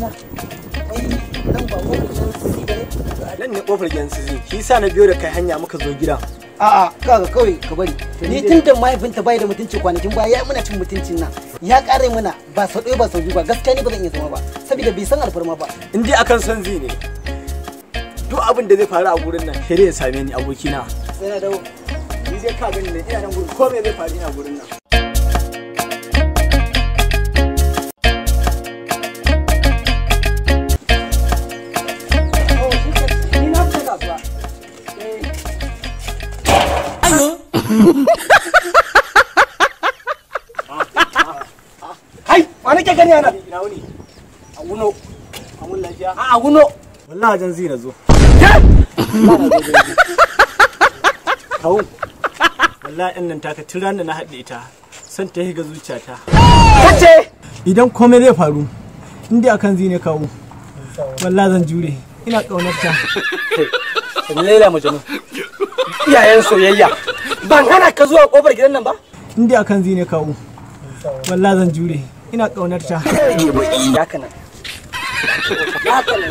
Allah. Wai nan ba kofar gidan sisi bane? Nan ne kofar gidan sisi. Shi yasa na biyo da kai hanya muka zo gida. A'a, kaga kawai ka bari. Ni tun da mahaifinta bai da mutunci kwanakin baya ya muna cin mutuncin nan. Ya kare mana ba sau ɗaya ba sau biyu ba. Gaskiya ni ba zan iya zama ba. Saboda bai san alfarma ba. In dai akan son zai ne. Duk abin da zai faru a gurin nan sai ya same ni abokina. Sai na dawo. Ni zai ka gani ne ina nan gurin ko me zai faru ina gurin nan. Hai, wani ke gani ana? Ina wuni? A wuno. A wun lafiya? A wuno. Wallahi jan zai na zo. Kawu. Wallahi in nan taka tiran da na haɗe ita. San ta higa zuciyata. Kace idan komai zai faru, inda akan zai ne kawo. Wallahi zan jure. Ina kaunar ta. Laila Majnun. Iyayen soyayya. Ban hana ka zuwa kofar gidan nan ba? Inda akan zai ne kawo. Wallahi zan jure. Ina kaunar ta. Ya kana. Ya kana.